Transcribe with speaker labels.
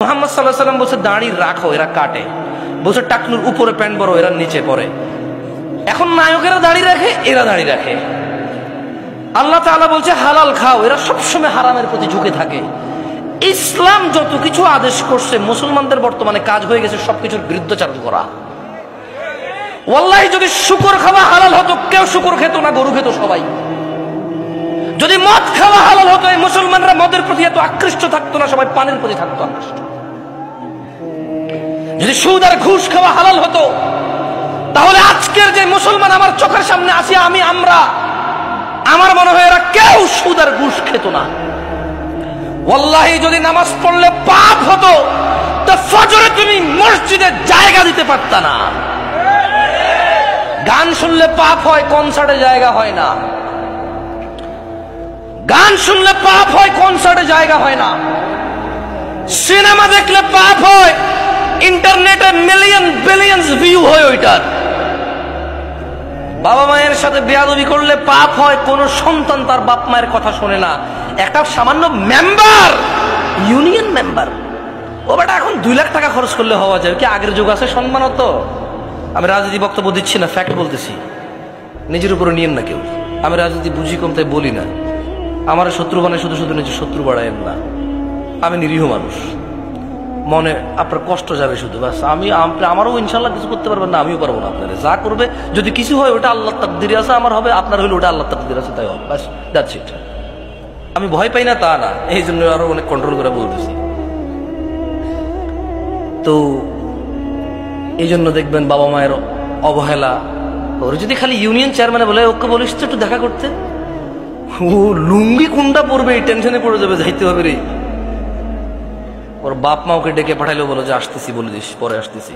Speaker 1: মুহাম্মদ সাল্লাল্লাহু আলাইহি ওয়াসাল্লাম বলছে দাড়ি রাখো, এরা কাটে। বলছে টাকনুর উপরে প্যান্ট বড়, এরা নিচে পড়ে। এখন নায়কেরা দাড়ি রাখে, এরা দাড়ি রাখে। আল্লাহ তাআলা বলছে হালাল খাও, এরা সবসময় হারামের প্রতি ঝুঁকে থাকে। ইসলাম যত কিছু আদেশ করছে, মুসলমানদের বর্তমানে কাজ হয়ে গেছে সবকিছুর বিরুদ্ধাচরণ করা। ওয়াল্লাহি যদি শুকর খাওয়া হালাল হতো, কেউ শুকর খেত না, গরু খেত সবাই। যদি মদ খাওয়া হালাল হতো, এই মুসলমানরা মদের প্রতি এত আকৃষ্ট থাকতো না, সবাই পানের প্রতি থাকতো আকৃষ্ট। যদি সুদ আর ঘুষ খাওয়া হালাল হতো, তাহলে আজকের যে মুসলমান আমার চোখের সামনে আসি, আমার মনে হয় এরা কেউ সুদ আর ঘুষ খেত না। ওয়াল্লাহি যদি নামাজ পড়লে পাপ হতো, তো ফজরে তুমি মসজিদে জায়গা দিতে পারতা না। গান শুনলে পাপ হয়, কনসার্টে জায়গা হয় না। গান শুনলে পাপ হয়, কনসার্টে জায়গা হয় না। সিনেমা দেখলে পাপ হয়, ইন্টারনেটে মিলিয়ন বিলিয়ন্স ভিউ হয় ওইটার। বাবা মায়ের সাথে বেয়াদবি করলে পাপ হয়, কোন সন্তান তার বাপ মায়ের কথা শোনে না। একটা সামান্য মেম্বার, ইউনিয়ন মেম্বার, ও বেটা এখন 2 লাখ টাকা খরচ করলে হওয়া যায়। কি আগের যুগ আছে সম্মান হতো? আমি রাজনীতি বক্তব্য দিচ্ছি না, ফ্যাক্ট বলতেছি, নিজের উপরে নিয়েন না কেউ। আমি রাজনীতি বুঝি কম, তাই বলি না। আমার শত্রু বানায় শুধু শুধু নিজের শত্রু বাড়ায়েন না। আমি নিরীহ মানুষ, মনে আপনার কষ্ট যাবে শুধু, বাস। আমারও ইনশাল্লাহ কিছু করতে পারবেন না, আমিও পারবো না। আপনারা যা করবে, যদি কিছু হয় ওটা আল্লাহর তাকদীরে আছে, আমার হবে, আপনার হলে ওটা আল্লাহর তাকদীরে আছে, তাই হবে, বাস, দ্যাটস ইট। আমি ভয় পাই না তা না, এই জন্য আরো অনেক কন্ট্রোল করে বলতেছি। তো এই জন্য দেখবেন বাবা মায়ের অবহেলা। ওর যদি খালি ইউনিয়ন চেয়ারম্যানে বলে, ওকে বলিস তো একটু দেখা করতে, ও লুঙ্গি কোনটা পড়বে এই টেনশনে পড়ে যাবে, যাইতে হবে রে। ওর বাপ মা ওকে ডেকে পাঠাইলেও বলো যে আসতেছি, বলে দিস পরে আসতেছি।